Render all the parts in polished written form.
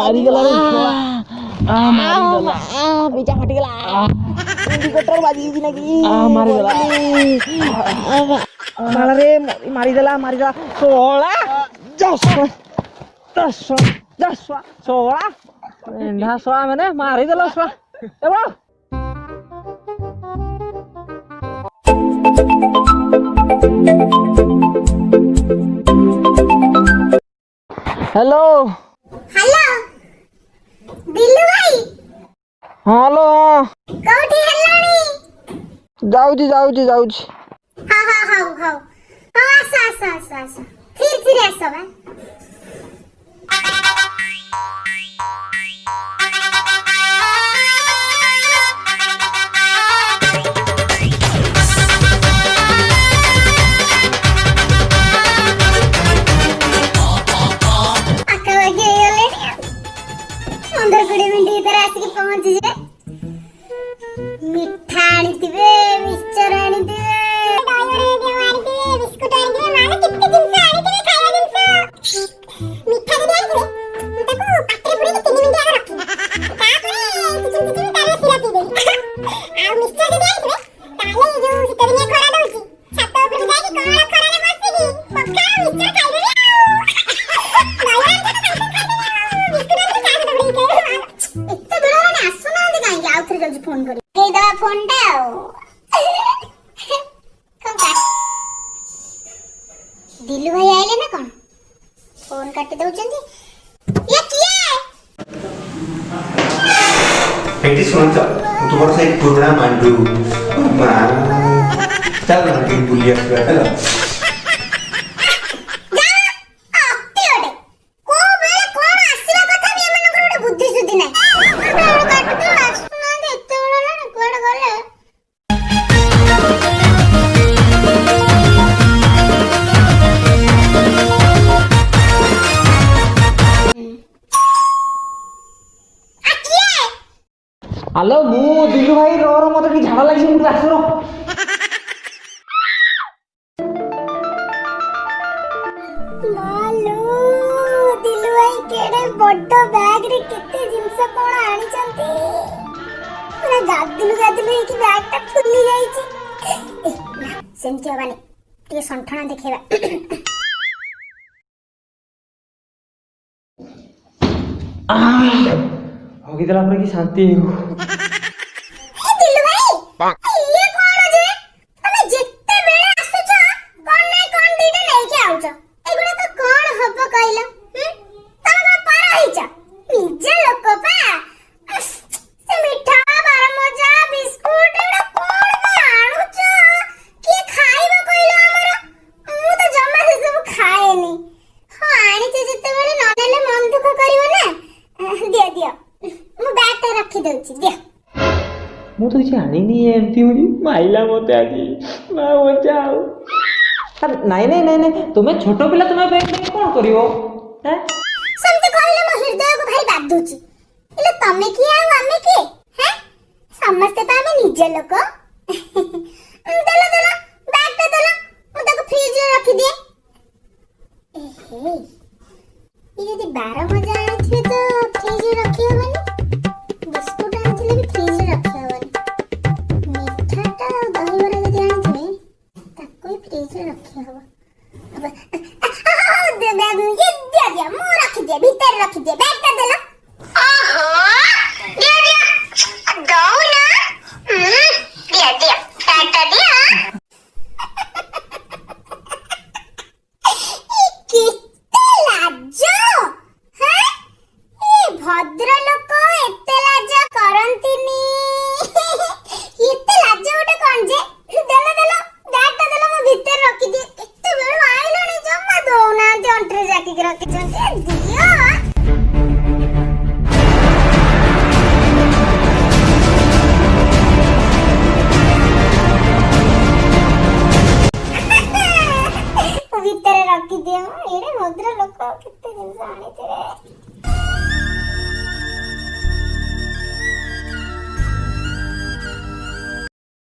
मारी गला रे मारी गला बीचा फटी गला इंडिकेटर बाजी जी नगी मारी गला माला रे मारी गला 16 10 16 एंढा 16 मैंने मारी गला 16 ए बा हेलो हेलो दिल्लू भाई हेलो कोठी हेलानी जाऊजी हां आसा फिर आसा बा पहुंच जे मिठा आनी दिबे मिक्सचर आनी दिबे डायोरे आनी दिबे बिस्कुट आनी दिबे माने कितने दिन से आनी दिबे खाଇବା ଜିନିଷ मिठा ଯଦି ଆଣିଥିବେ ମୁଁ ତାକୁ ପାଟିରେ ପୁରେଇକି 3 ମିନିଟ୍ ଆଗ ରଖିବି ତାପରେ କିଛି ତାର ସିରା ପିଇ ଦେବି ଆଉ ମିକ୍ସଚର ଯଦି ଆଣିଥିବେ ତାହେଲେ ଯୋଉ ଶୀତ ଦିନିଆ ଖରା ଦଉଛି ଛାତ ଉପରକୁ ଯାଇକି କଣ ଖରାରେ ବସିକି ପଖାଳ ମିକ୍ସଚର ଖାଇଦେବି ଆଉ फोन करी दे दवा फोन टा दिल्लू भाई आइले ना कौन फोन काटी दउचंदी ये किए एटी सुन तो तुम्हारा से पुराना मांडू मां चल ना कि बुलिया चलो हेलो मु दिल्लू भाई रो मते कि झाड़ा लागी मु आस रो मालू दिल्लू भाई केडे बड्डो बैग रे केते जिंस कोन आनी चंती पूरा गादिलु की बैग ता फुल्ली जाई छी ना सेमती हबानी टे संठना देखेबा होगी देला पर कि शांति हो दिल्लू भाई ये कोन जे तमे जेते बेले आसुछ कोन नै कोन दीटा नै के आउछ एगुडा तो कोन हबो कइलो तमे कोन पारा हिच निजे लोक पा से मिठा बारमजा बिस्कुट एडा कोन नै आनुछ के खाइबो कइलो हमर मु तो जम्मा से सब खाएनी हां आनी जे जेते बेले न नेले मन दुख करिवो ना दिया मु बैग टा रखी दउची दिया मु तो କିଛି ଆଣିନି ଏମିତି ହଉଛି ମାଇଲା ମତେ ଆଜି ମା ବଚାओ ନାଇଁ ତୁମେ ଛୋଟ ପିଲା ତୁମେ ବ୍ୟାଗ ନେଇ କଣ କରିବ हैं ସେମିତି କହିଲେ ମୋ ହୃଦୟକୁ ଭାରି ବାଧୁଛି ହେଲେ ତମେ କିଏ ଆଉ ଆମେ କିଏ हैं ସମସ୍ତେ ତ ଆମେ ନିଜ ଲୋକ ଦେଲ ବ୍ୟାଗ ଟା ଦେଲ ମୁଁ ତାକୁ ଫ୍ରିଜ ରେ ରଖି ଦିଏ ଏହେ ये यदि 12 मजा आଣିଥିବେ ତ ଫ୍ରିଜ ରେ ରଖି ହବନି ବିସ୍କୁଟ ଆଣିଥିଲେ ବି ଫ୍ରିଜ ରେ ରଖି ହବନି ମିଠାଟା ଦହିବରା ଯଦି ଆଣିଥିବେ ତାକୁ ବି ଫ୍ରିଜ ରେ ରଖି ହବ ଦିଆ ମୁଁ ରଖିଦିଏ ଭିତରେ ରଖିଦିଏ ବ୍ୟାଗ ଟା ଦେଲ ଦିଆ ଦଉ ନା ଦିଆ ବ୍ୟାଗ ଟା ଦିଆ भद्र लोक एते लाज करंतिनी एते लाज उठे कोन जे देलो बैग टा देलो मो भीतर रखी दे एते बेर आइलानी जम्मा दोना जंट्रे जाकी के रखी जंते दियो भीतर रखी दियो एरे भद्र लोक केते दिन से आनी तेरे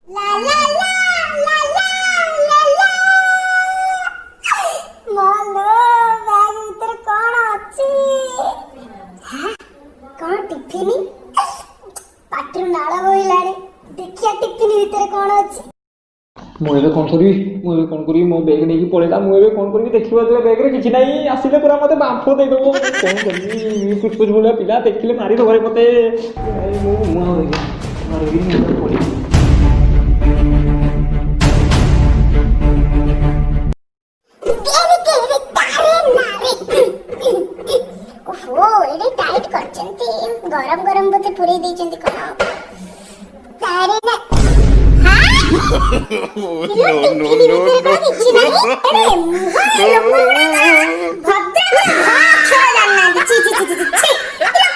ला ला ला ला ला ला ला मालो बैग भीतर कोन अछि हां ମୁଁ ଏବେ କ'ଣ କରିବି ମୋ ବ୍ୟାଗ୍ ନେଇକି ପଳେଇଲା ମୁଁ ଏବେ କ'ଣ କରିବି ଦେଖିବା ତ ବ୍ୟାଗ୍ରେ କିଛି ନାହିଁ ଆସିଲେ ପୁରା ମୋତେ ବାମ୍ଫ ଦେଇଦେବ କ'ଣ କରିବି ପୁଷ୍ପୁଷ ଭଳିଆ ପିଲା ଦେଖିଲେ ମାରିଦେବ ମୋତେ ମୁଁ ପଳେଇବି गरम गरम बोते पुरे देइचंती कोन तारे ना नो नो नो अरे भद्र छोड़ जानना ची ची ची ची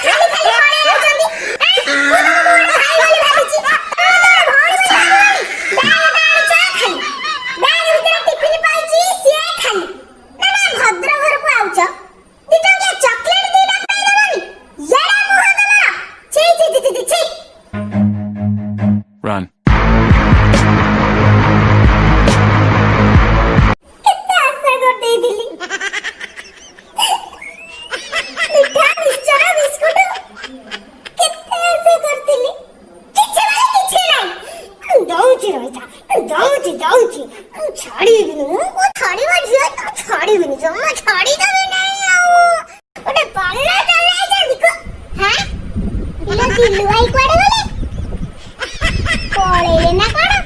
खाली खाली मारे आछंती भाई वाली भाभी छी भद्र घर को आउछ दिटा के चॉकलेट दीटा पाई देबनी यारा मुह दला छी छी छी छी Run. कितना आशा कर दे दिली मिठा मिक्सचर बिस्कुट कितना आशा करतिली किछे नहीं दौची छाड़ी बिनु ओ छाड़ी झियो तो छाड़ी बिनु जम्मा छाड़ी दबे नहीं आऊ ओटे पाल्ला चला जा दिको हां इला दिलु आई कोडे गले कोळेले ना कोड